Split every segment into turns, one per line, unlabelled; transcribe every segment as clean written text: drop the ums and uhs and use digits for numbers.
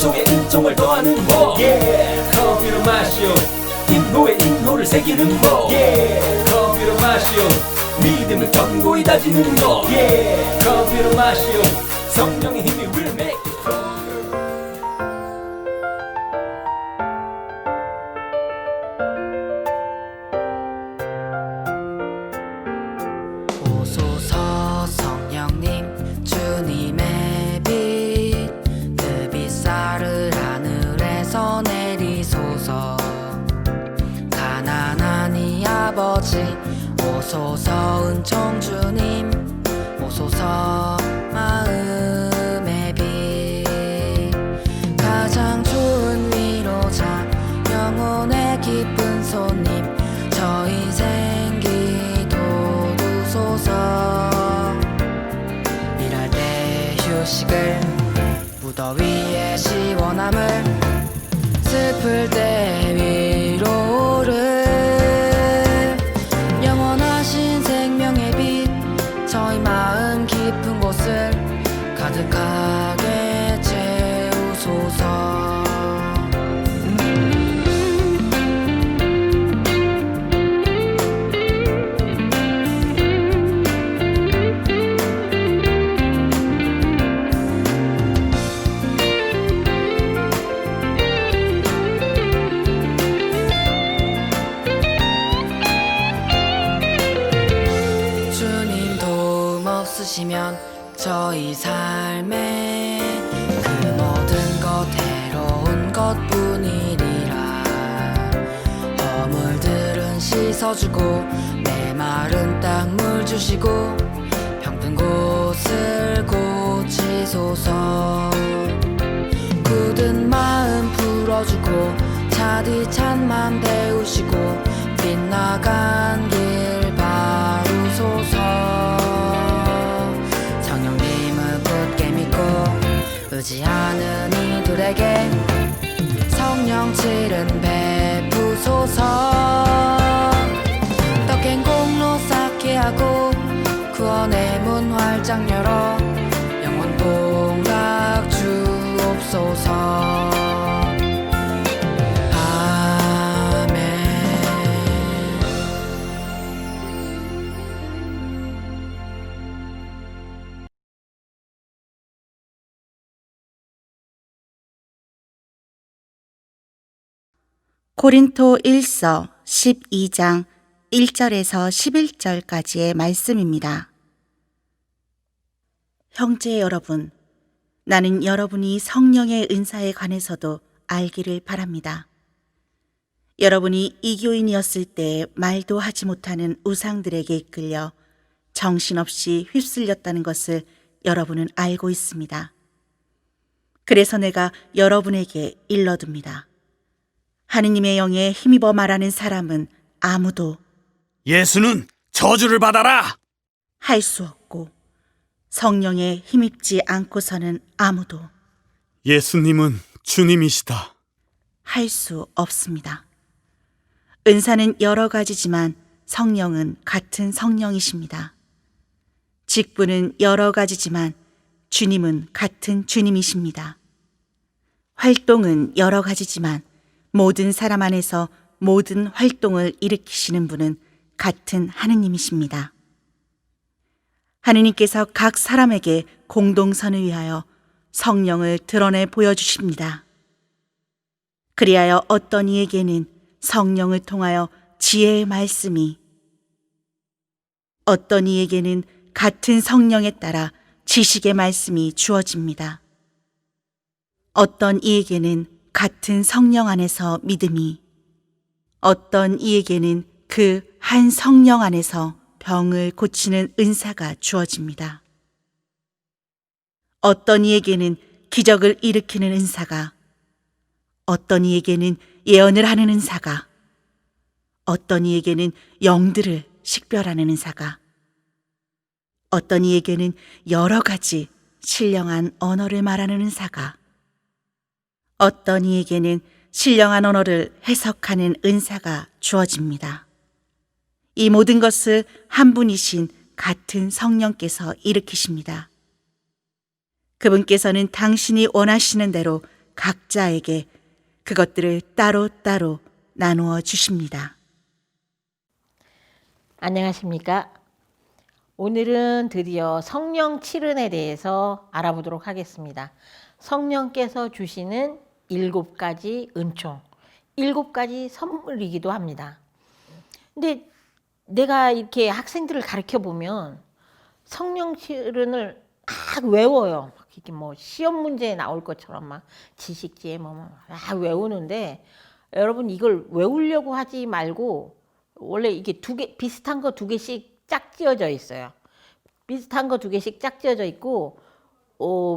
은총에 은총을 더하는 법 커피로 마시오 인호에 인호를 새기는 법 커피로 마시오 믿음을 견고히 다지는 법 커피로 마시오 성령의 힘이 will make you stronger.
오소서 성령님 주님의 빛 그 빛살을 하늘에서 내리소서 가난한 이 아버지 오소서 은총 주님 오소서 마음의 빛 가장 좋은 위로자 영혼의 기쁜 손님 저희 생기 도우소서 일할 때 휴식을 무더위의 시원함을 슬플 때 위로를 영원하신 생명의 빛 저희 마음 깊은 곳을 가득하게 채우소서 주님 도움 없으시면 저희 삶에 그 모든 것 해로운 것뿐이리라 허물들은 씻어주고 메마른 땅 물 주시고 병든 곳을 고치소서 굳은 마음 풀어주고 차디찬 맘 데우시고 빗나간 길 바루소서 성령님을 굳게 믿고 의지하는 이들에게 성령칠은 베푸소서 떡행 공로 쌓게 하고 구원의 문 활짝 열어 영원 복락 주옵소서
고린토 1서 12장 1절에서 11절까지의 말씀입니다. 형제 여러분, 나는 여러분이 성령의 은사에 관해서도 알기를 바랍니다. 여러분이 이교인이었을 때 말도 하지 못하는 우상들에게 이끌려 정신없이 휩쓸렸다는 것을 여러분은 알고 있습니다. 그래서 내가 여러분에게 일러둡니다. 하느님의 영에 힘입어 말하는 사람은 아무도
예수는 저주를 받아라.
할 수 없고 성령에 힘입지 않고서는 아무도
예수님은 주님이시다.
할 수 없습니다. 은사는 여러 가지지만 성령은 같은 성령이십니다. 직분은 여러 가지지만 주님은 같은 주님이십니다. 활동은 여러 가지지만 모든 사람 안에서 모든 활동을 일으키시는 분은 같은 하느님이십니다. 하느님께서 각 사람에게 공동선을 위하여 성령을 드러내 보여주십니다. 그리하여 어떤 이에게는 성령을 통하여 지혜의 말씀이, 어떤 이에게는 같은 성령에 따라 지식의 말씀이 주어집니다. 어떤 이에게는 같은 성령 안에서 믿음이, 어떤 이에게는 그 한 성령 안에서 병을 고치는 은사가 주어집니다. 어떤 이에게는 기적을 일으키는 은사가, 어떤 이에게는 예언을 하는 은사가, 어떤 이에게는 영들을 식별하는 은사가, 어떤 이에게는 여러 가지 신령한 언어를 말하는 은사가, 어떤 이에게는 신령한 언어를 해석하는 은사가 주어집니다. 이 모든 것을 한 분이신 같은 성령께서 일으키십니다. 그분께서는 당신이 원하시는 대로 각자에게 그것들을 따로따로 나누어 주십니다.
안녕하십니까? 오늘은 드디어 성령 칠은에 대해서 알아보도록 하겠습니다. 성령께서 주시는 7가지 은총, 7가지 선물이기도 합니다. 근데 내가 이렇게 학생들을 가르쳐 보면 성령 칠은을 막 외워요. 이게 뭐 시험 문제에 나올 것처럼 막 지식지에 막 외우는데, 여러분 이걸 외우려고 하지 말고 원래 이게 비슷한 거 2개씩 짝지어져 있어요. 비슷한 거 2개씩 짝지어져 있고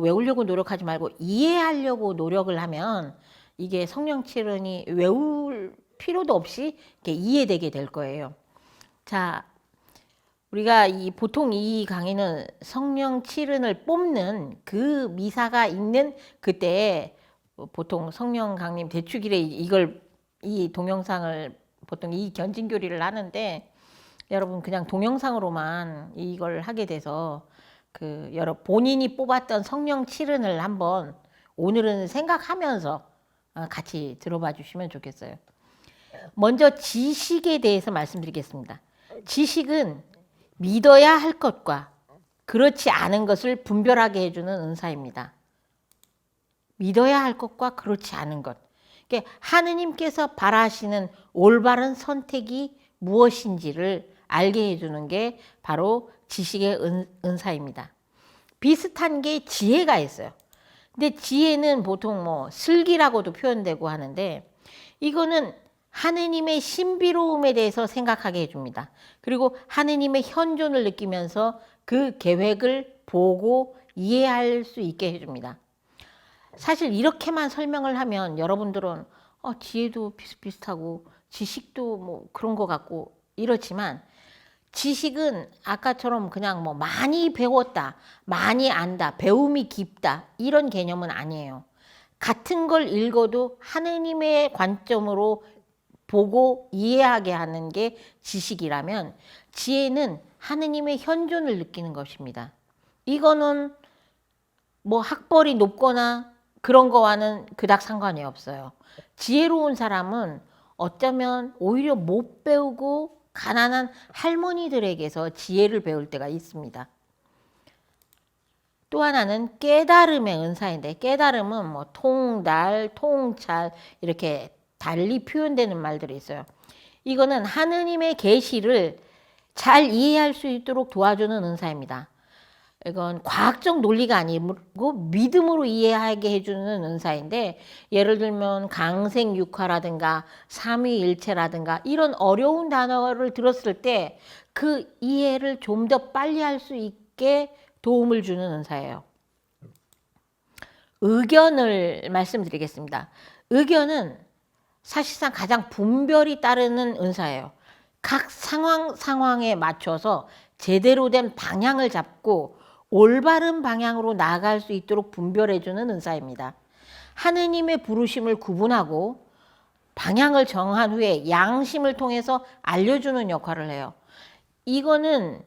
외우려고 노력하지 말고 이해하려고 노력을 하면 이게 성령 칠은이 외울 필요도 없이 이렇게 이해되게 될 거예요. 자, 우리가 보통 이 강의는 성령 칠은을 뽑는 그 미사가 있는 그때 보통 성령 강림 대축일에 이 동영상을 보통 이 견진교리를 하는데, 여러분 그냥 동영상으로만 이걸 하게 돼서 본인이 뽑았던 성령 칠은을 한번 오늘은 생각하면서 같이 들어봐 주시면 좋겠어요. 먼저 지식에 대해서 말씀드리겠습니다. 지식은 믿어야 할 것과 그렇지 않은 것을 분별하게 해주는 은사입니다. 믿어야 할 것과 그렇지 않은 것. 그러니까 하느님께서 바라시는 올바른 선택이 무엇인지를 알게 해주는 게 바로 지식의 은사입니다. 비슷한 게 지혜가 있어요. 근데 지혜는 보통 뭐 슬기라고도 표현되고 하는데, 이거는 하느님의 신비로움에 대해서 생각하게 해줍니다. 그리고 하느님의 현존을 느끼면서 그 계획을 보고 이해할 수 있게 해줍니다. 사실 이렇게만 설명을 하면 여러분들은 지혜도 비슷비슷하고 지식도 뭐 그런 것 같고 이렇지만, 지식은 아까처럼 그냥 뭐 많이 배웠다, 많이 안다, 배움이 깊다 이런 개념은 아니에요. 같은 걸 읽어도 하느님의 관점으로 보고 이해하게 하는 게 지식이라면, 지혜는 하느님의 현존을 느끼는 것입니다. 이거는 뭐 학벌이 높거나 그런 거와는 그닥 상관이 없어요. 지혜로운 사람은 어쩌면 오히려 못 배우고 가난한 할머니들에게서 지혜를 배울 때가 있습니다. 또 하나는 깨달음의 은사인데, 깨달음은 뭐 통달, 통찰 이렇게 달리 표현되는 말들이 있어요. 이거는 하느님의 계시를 잘 이해할 수 있도록 도와주는 은사입니다. 이건 과학적 논리가 아니고 믿음으로 이해하게 해주는 은사인데, 예를 들면 강생육화라든가 삼위일체라든가 이런 어려운 단어를 들었을 때 그 이해를 좀 더 빨리 할 수 있게 도움을 주는 은사예요. 의견을 말씀드리겠습니다. 의견은 사실상 가장 분별이 따르는 은사예요. 각 상황에 맞춰서 제대로 된 방향을 잡고 올바른 방향으로 나아갈 수 있도록 분별해주는 은사입니다. 하느님의 부르심을 구분하고 방향을 정한 후에 양심을 통해서 알려주는 역할을 해요. 이거는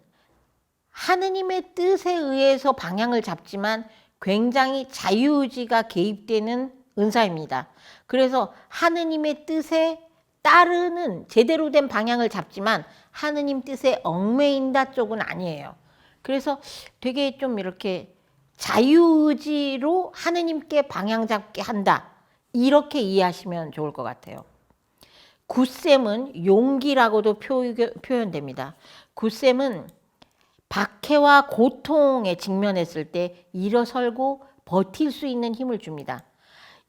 하느님의 뜻에 의해서 방향을 잡지만 굉장히 자유의지가 개입되는 은사입니다. 그래서 하느님의 뜻에 따르는 제대로 된 방향을 잡지만 하느님 뜻에 얽매인다 쪽은 아니에요. 그래서 되게 좀 이렇게 자유의지로 하느님께 방향 잡게 한다, 이렇게 이해하시면 좋을 것 같아요. 굳셈은 용기라고도 표현됩니다. 굳셈은 박해와 고통에 직면했을 때 일어설고 버틸 수 있는 힘을 줍니다.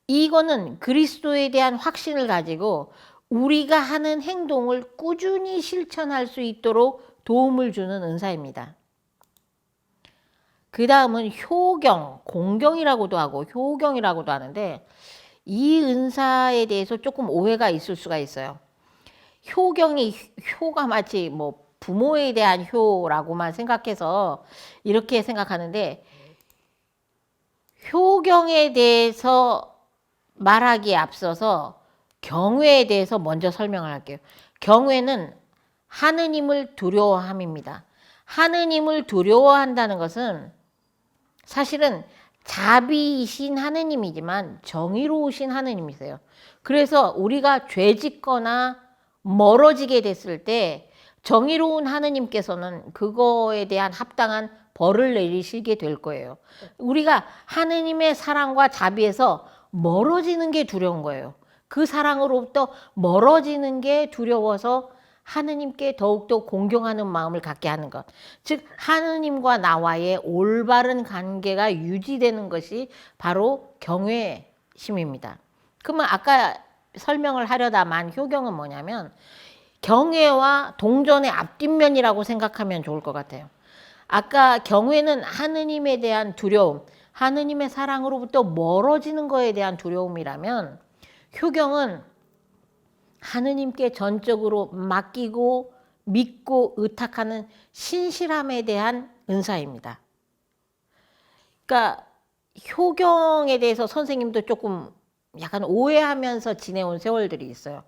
이거는 그리스도에 대한 확신을 가지고 우리가 하는 행동을 꾸준히 실천할 수 있도록 도움을 주는 은사입니다. 그 다음은 효경, 공경이라고도 하고 효경이라고도 하는데, 이 은사에 대해서 조금 오해가 있을 수가 있어요. 효가 마치 뭐 부모에 대한 효라고만 생각해서 이렇게 생각하는데, 효경에 대해서 말하기에 앞서서 경외에 대해서 먼저 설명을 할게요. 경외는 하느님을 두려워함입니다. 하느님을 두려워한다는 것은 사실은 자비이신 하느님이지만 정의로우신 하느님이세요. 그래서 우리가 죄 짓거나 멀어지게 됐을 때 정의로운 하느님께서는 그거에 대한 합당한 벌을 내리시게 될 거예요. 우리가 하느님의 사랑과 자비에서 멀어지는 게 두려운 거예요. 그 사랑으로부터 멀어지는 게 두려워서 하느님께 더욱더 공경하는 마음을 갖게 하는 것. 즉 하느님과 나와의 올바른 관계가 유지되는 것이 바로 경외심입니다. 그러면 아까 설명을 하려다만 효경은 뭐냐면 경외와 동전의 앞뒷면이라고 생각하면 좋을 것 같아요. 아까 경외는 하느님에 대한 두려움, 하느님의 사랑으로부터 멀어지는 것에 대한 두려움이라면 효경은 하느님께 전적으로 맡기고 믿고 의탁하는 신실함에 대한 은사입니다. 그러니까 효경에 대해서 선생님도 조금 약간 오해하면서 지내온 세월들이 있어요.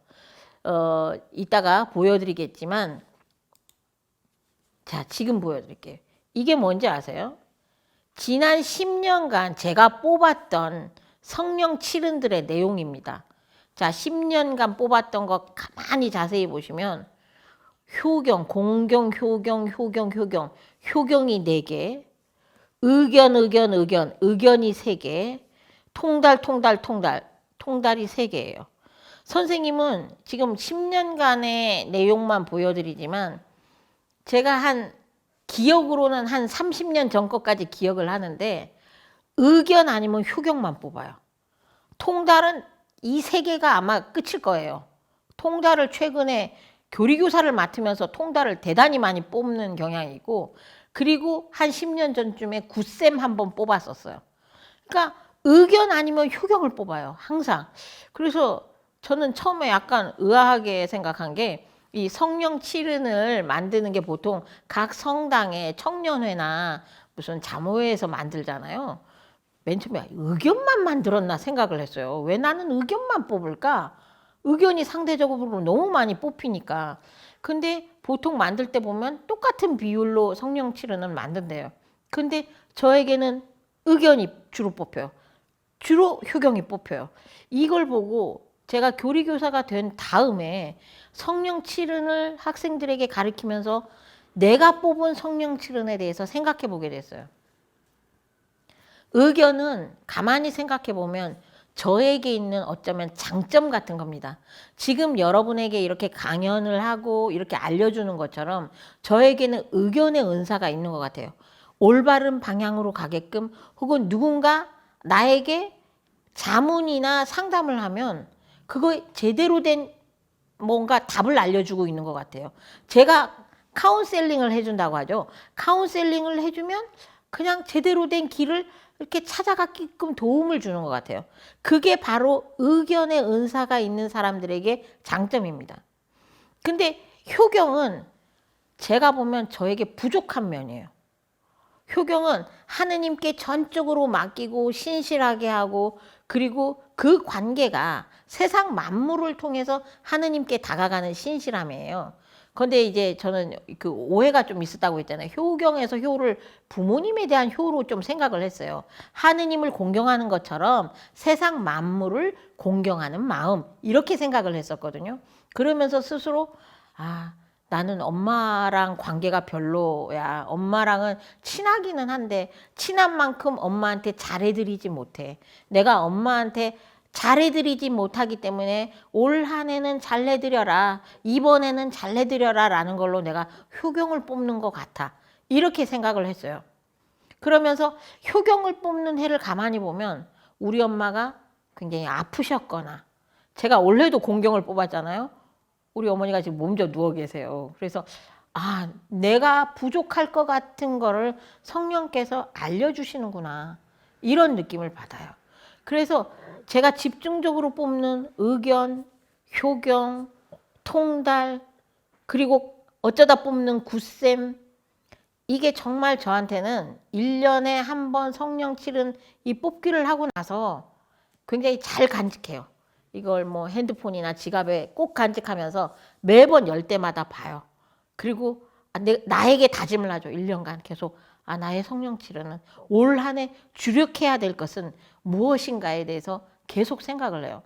이따가 보여드리겠지만, 자, 지금 보여드릴게요. 이게 뭔지 아세요? 지난 10년간 제가 뽑았던 성령 칠은들의 내용입니다. 자, 10년간 뽑았던 거 가만히 자세히 보시면 효경, 공경, 효경, 효경, 효경, 효경이 4개, 의견, 의견, 의견, 의견이 3개, 통달, 통달, 통달, 통달이 3개예요. 선생님은 지금 10년간의 내용만 보여드리지만 제가 기억으로는 한 30년 전 것까지 기억을 하는데 의견 아니면 효경만 뽑아요. 통달은 이 3개가 아마 끝일 거예요. 통달을 최근에 교리교사를 맡으면서 통달을 대단히 많이 뽑는 경향이 있고, 그리고 한 10년 전쯤에 굿셈 한번 뽑았었어요. 그러니까 의견 아니면 효경을 뽑아요. 항상. 그래서 저는 처음에 약간 의아하게 생각한 게 이 성령 칠은을 만드는 게 보통 각 성당의 청년회나 무슨 자모회에서 만들잖아요. 맨 처음에 의견만 만들었나 생각을 했어요. 왜 나는 의견만 뽑을까? 의견이 상대적으로 너무 많이 뽑히니까. 근데 보통 만들 때 보면 똑같은 비율로 성령 칠은을 만든대요. 근데 저에게는 의견이 주로 뽑혀요. 주로 효경이 뽑혀요. 이걸 보고 제가 교리교사가 된 다음에 성령 칠은을 학생들에게 가르치면서 내가 뽑은 성령 칠은에 대해서 생각해 보게 됐어요. 의견은 가만히 생각해 보면 저에게 있는 어쩌면 장점 같은 겁니다. 지금 여러분에게 이렇게 강연을 하고 이렇게 알려주는 것처럼 저에게는 의견의 은사가 있는 것 같아요. 올바른 방향으로 가게끔, 혹은 누군가 나에게 자문이나 상담을 하면 그거에 제대로 된 뭔가 답을 알려주고 있는 것 같아요. 제가 카운셀링을 해준다고 하죠. 카운셀링을 해주면 그냥 제대로 된 길을 이렇게 찾아가게끔 도움을 주는 것 같아요. 그게 바로 의견의 은사가 있는 사람들에게 장점입니다. 근데 효경은 제가 보면 저에게 부족한 면이에요. 효경은 하느님께 전적으로 맡기고 신실하게 하고, 그리고 그 관계가 세상 만물을 통해서 하느님께 다가가는 신실함이에요. 근데 이제 저는 그 오해가 좀 있었다고 했잖아요. 효경에서 효를 부모님에 대한 효로 좀 생각을 했어요. 하느님을 공경하는 것처럼 세상 만물을 공경하는 마음, 이렇게 생각을 했었거든요. 그러면서 스스로 나는 엄마랑 관계가 별로야. 엄마랑은 친하기는 한데 친한 만큼 엄마한테 잘해드리지 못해. 내가 엄마한테 잘해드리지 못하기 때문에 올 한 해는 잘해드려라, 이번에는 잘해드려라 라는 걸로 내가 효경을 뽑는 것 같아. 이렇게 생각을 했어요. 그러면서 효경을 뽑는 해를 가만히 보면 우리 엄마가 굉장히 아프셨거나, 제가 올해도 공경을 뽑았잖아요. 우리 어머니가 지금 몸져 누워 계세요. 그래서 내가 부족할 것 같은 거를 성령께서 알려주시는구나, 이런 느낌을 받아요. 그래서 제가 집중적으로 뽑는 의견, 효경, 통달, 그리고 어쩌다 뽑는 굿셈, 이게 정말 저한테는 1년에 한 번 성령 칠은 이 뽑기를 하고 나서 굉장히 잘 간직해요. 이걸 뭐 핸드폰이나 지갑에 꼭 간직하면서 매번 열 때마다 봐요. 그리고 나에게 다짐을 하죠. 1년간 계속 아, 나의 성령 치료는 올 한 해 주력해야 될 것은 무엇인가에 대해서 계속 생각을 해요.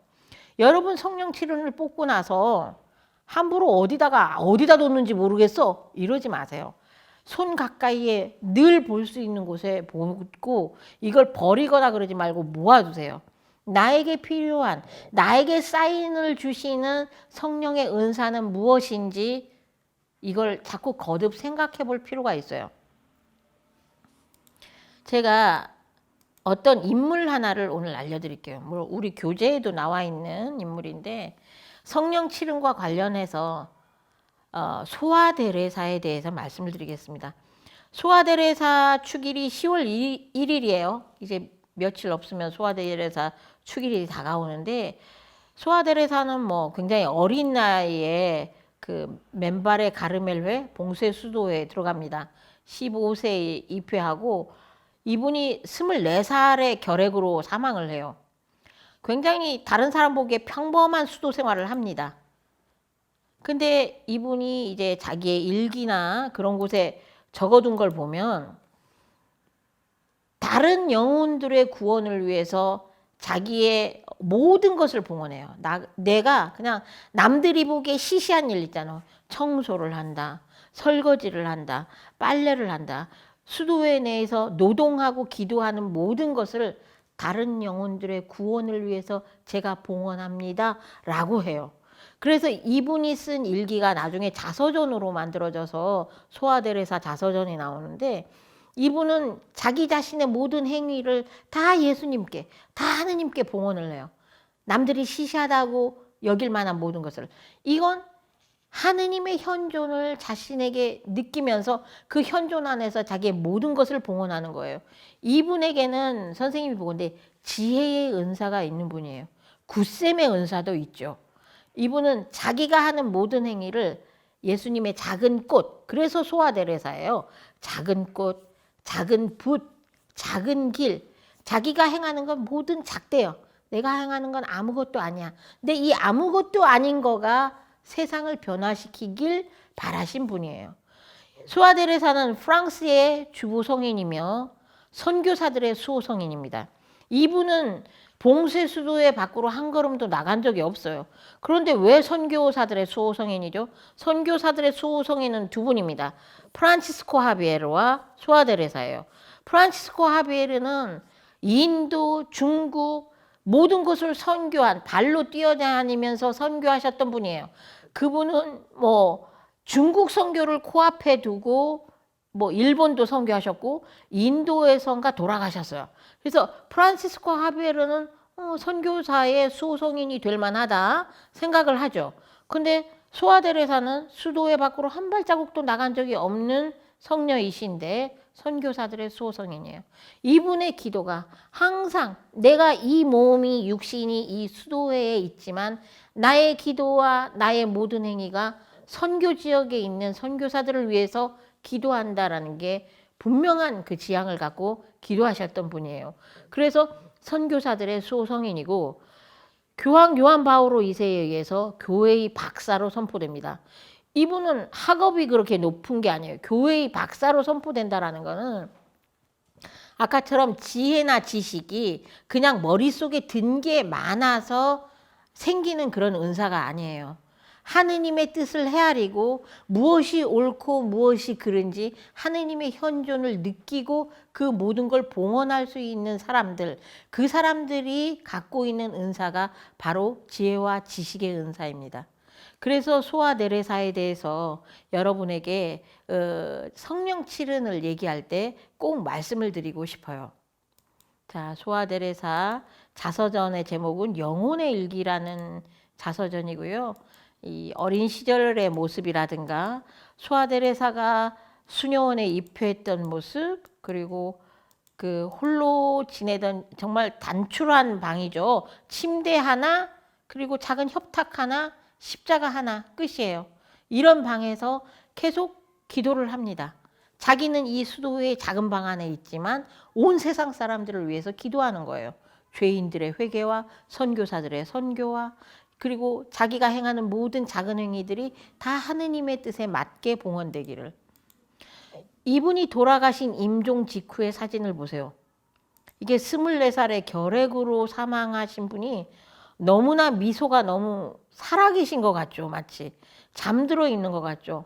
여러분 성령 치료를 뽑고 나서 함부로 어디다 뒀는지 모르겠어 이러지 마세요. 손 가까이에 늘 볼 수 있는 곳에 보고 이걸 버리거나 그러지 말고 모아두세요. 나에게 필요한, 나에게 사인을 주시는 성령의 은사는 무엇인지 이걸 자꾸 거듭 생각해 볼 필요가 있어요. 제가 어떤 인물 하나를 오늘 알려드릴게요. 물론 우리 교재에도 나와 있는 인물인데 성령 치름과 관련해서 소아데레사에 대해서 말씀을 드리겠습니다. 소아데레사 축일이 10월 1일이에요. 이제 며칠 없으면 소아데레사 축일이 다가오는데 소아데레사는 뭐 굉장히 어린 나이에 그 맨발의 가르멜회 봉쇄 수도에 들어갑니다. 15세에 입회하고 이분이 24살의 결핵으로 사망을 해요. 굉장히 다른 사람 보기에 평범한 수도 생활을 합니다. 근데 이분이 이제 자기의 일기나 그런 곳에 적어둔 걸 보면 다른 영혼들의 구원을 위해서 자기의 모든 것을 봉헌해요. 내가 그냥 남들이 보기에 시시한 일 있잖아. 청소를 한다, 설거지를 한다, 빨래를 한다. 수도회 내에서 노동하고 기도하는 모든 것을 다른 영혼들의 구원을 위해서 제가 봉헌합니다 라고 해요. 그래서 이분이 쓴 일기가 나중에 자서전으로 만들어져서 소아데레사 자서전이 나오는데 이분은 자기 자신의 모든 행위를 다 예수님께, 다 하느님께 봉헌을 해요. 남들이 시시하다고 여길 만한 모든 것을. 이건 하느님의 현존을 자신에게 느끼면서 그 현존 안에서 자기의 모든 것을 봉헌하는 거예요. 이분에게는 선생님이 보건대 지혜의 은사가 있는 분이에요. 굳셈의 은사도 있죠. 이분은 자기가 하는 모든 행위를 예수님의 작은 꽃, 그래서 소아데레사예요. 작은 꽃, 작은 붓, 작은 길, 자기가 행하는 건 모든 작대요. 내가 행하는 건 아무것도 아니야. 근데 이 아무것도 아닌 거가 세상을 변화시키길 바라신 분이에요. 소아데레사는 프랑스의 주보 성인이며 선교사들의 수호 성인입니다. 이분은 봉쇄 수도의 밖으로 한 걸음도 나간 적이 없어요. 그런데 왜 선교사들의 수호 성인이죠? 선교사들의 수호 성인은 두 분입니다. 프란치스코 하비에르와 소아데레사예요. 프란치스코 하비에르는 인도, 중국 모든 곳을 선교한, 발로 뛰어다니면서 선교하셨던 분이에요. 그분은 뭐 중국 선교를 코앞에 두고 뭐 일본도 선교하셨고 인도에선가 돌아가셨어요. 그래서 프란치스코 하비에르는 선교사의 수호성인이 될 만하다 생각을 하죠. 근데 소아데레사는 수도회 밖으로 한 발자국도 나간 적이 없는 성녀이신데 선교사들의 수호성인이에요. 이분의 기도가 항상 내가 이 몸이 육신이 이 수도회에 있지만 나의 기도와 나의 모든 행위가 선교 지역에 있는 선교사들을 위해서 기도한다라는 게 분명한 그 지향을 갖고 기도하셨던 분이에요. 그래서 선교사들의 수호성인이고 교황 요한 바오로 2세에 의해서 교회의 박사로 선포됩니다. 이분은 학업이 그렇게 높은 게 아니에요. 교회의 박사로 선포된다라는 거는 아까처럼 지혜나 지식이 그냥 머릿속에 든 게 많아서 생기는 그런 은사가 아니에요. 하느님의 뜻을 헤아리고 무엇이 옳고 무엇이 그른지 하느님의 현존을 느끼고 그 모든 걸 봉헌할 수 있는 사람들, 그 사람들이 갖고 있는 은사가 바로 지혜와 지식의 은사입니다. 그래서 소아데레사에 대해서 여러분에게 성령 칠은을 얘기할 때 꼭 말씀을 드리고 싶어요. 자, 소아데레사 자서전의 제목은 영혼의 일기라는 자서전이고요. 이 어린 시절의 모습이라든가 소아데레사가 수녀원에 입회했던 모습, 그리고 그 홀로 지내던 정말 단출한 방이죠. 침대 하나, 그리고 작은 협탁 하나, 십자가 하나 끝이에요. 이런 방에서 계속 기도를 합니다. 자기는 이 수도의 작은 방 안에 있지만 온 세상 사람들을 위해서 기도하는 거예요. 죄인들의 회개와 선교사들의 선교와 그리고 자기가 행하는 모든 작은 행위들이 다 하느님의 뜻에 맞게 봉헌되기를. 이분이 돌아가신 임종 직후의 사진을 보세요. 이게 24살의 결핵으로 사망하신 분이 너무나 미소가 너무 살아계신 것 같죠. 마치 잠들어 있는 것 같죠.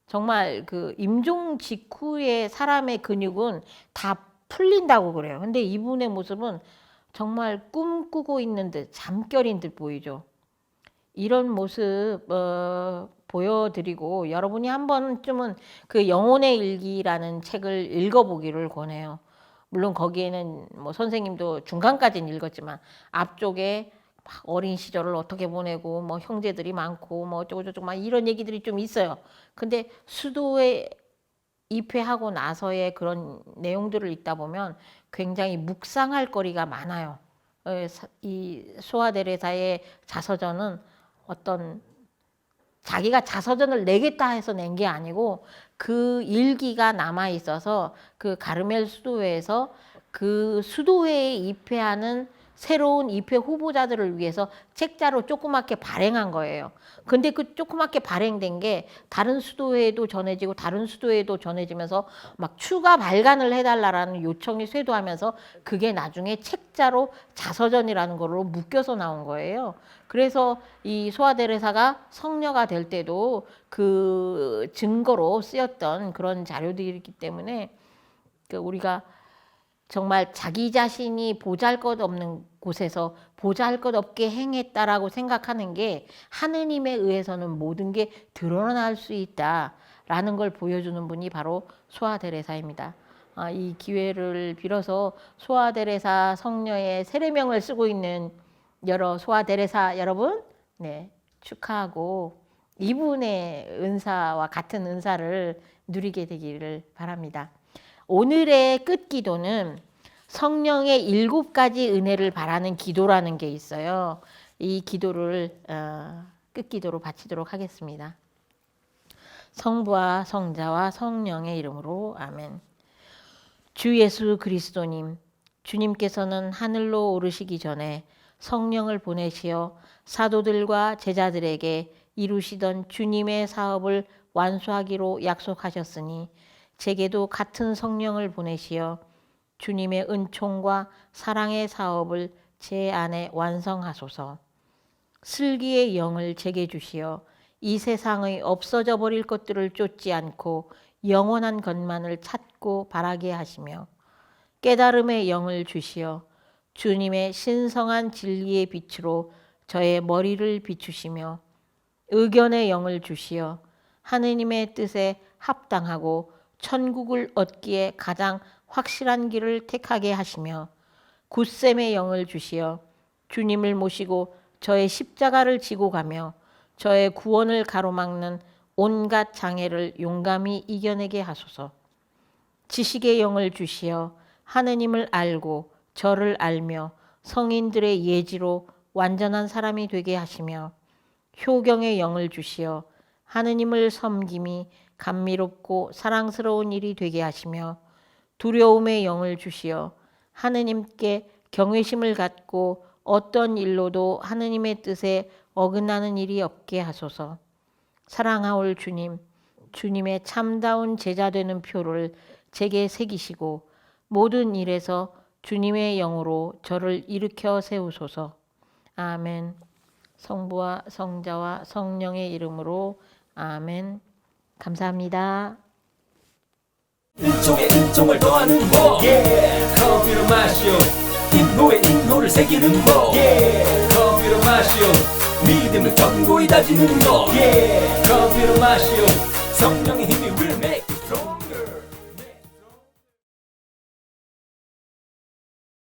정말 그 임종 직후의 사람의 근육은 다 풀린다고 그래요. 근데 이분의 모습은 정말 꿈꾸고 있는 듯 잠결인 듯 보이죠. 이런 모습 보여드리고 여러분이 한 번쯤은 그 영혼의 일기라는 책을 읽어보기를 권해요. 물론 거기에는 뭐 선생님도 중간까지는 읽었지만 앞쪽에 막 어린 시절을 어떻게 보내고 뭐 형제들이 많고 뭐 어쩌고저쩌고 막 이런 얘기들이 좀 있어요. 근데 수도에 입회하고 나서의 그런 내용들을 읽다 보면 굉장히 묵상할 거리가 많아요. 이 소아데레사의 자서전은 어떤 자기가 자서전을 내겠다 해서 낸 게 아니고 그 일기가 남아 있어서 그 가르멜 수도회에서 그 수도회에 입회하는 새로운 입회 후보자들을 위해서 책자로 조그맣게 발행한 거예요. 근데 그 조그맣게 발행된 게 다른 수도회에도 전해지고 다른 수도회에도 전해지면서 막 추가 발간을 해달라는 요청이 쇄도하면서 그게 나중에 책자로 자서전이라는 걸로 묶여서 나온 거예요. 그래서 이 소아데레사가 성녀가 될 때도 그 증거로 쓰였던 그런 자료들이기 때문에 우리가 정말 자기 자신이 보잘것없는 곳에서 보잘것없게 행했다라고 생각하는 게 하느님에 의해서는 모든 게 드러날 수 있다라는 걸 보여주는 분이 바로 소아데레사입니다. 이 기회를 빌어서 소아데레사 성녀의 세례명을 쓰고 있는 여러 소아데레사 여러분, 네, 축하하고 이분의 은사와 같은 은사를 누리게 되기를 바랍니다. 오늘의 끝기도는 성령의 7가지 은혜를 바라는 기도라는 게 있어요. 이 기도를 끝기도로 바치도록 하겠습니다. 성부와 성자와 성령의 이름으로 아멘. 주 예수 그리스도님, 주님께서는 하늘로 오르시기 전에 성령을 보내시어 사도들과 제자들에게 이루시던 주님의 사업을 완수하기로 약속하셨으니 제게도 같은 성령을 보내시어 주님의 은총과 사랑의 사업을 제 안에 완성하소서. 슬기의 영을 제게 주시어 이 세상의 없어져 버릴 것들을 쫓지 않고 영원한 것만을 찾고 바라게 하시며 깨달음의 영을 주시어 주님의 신성한 진리의 빛으로 저의 머리를 비추시며 의견의 영을 주시어 하느님의 뜻에 합당하고 천국을 얻기에 가장 확실한 길을 택하게 하시며 굳셈의 영을 주시어 주님을 모시고 저의 십자가를 지고 가며 저의 구원을 가로막는 온갖 장애를 용감히 이겨내게 하소서. 지식의 영을 주시어 하느님을 알고 저를 알며 성인들의 예지로 완전한 사람이 되게 하시며 효경의 영을 주시어 하느님을 섬김이 감미롭고 사랑스러운 일이 되게 하시며 두려움의 영을 주시어 하느님께 경외심을 갖고 어떤 일로도 하느님의 뜻에 어긋나는 일이 없게 하소서. 사랑하올 주님, 주님의 참다운 제자 되는 표를 제게 새기시고 모든 일에서 주님의 영으로 저를 일으켜 세우소서. 아멘. 성부와 성자와 성령의 이름으로 아멘. 감사합니다.
은총에 은총을 더하는 법, 커피로 마시오. 인호에 인호를 새기는 법, 커피로 마시오. 믿음을 견고히 다지는 법, 커피로 마시오. 성령의 힘이 will make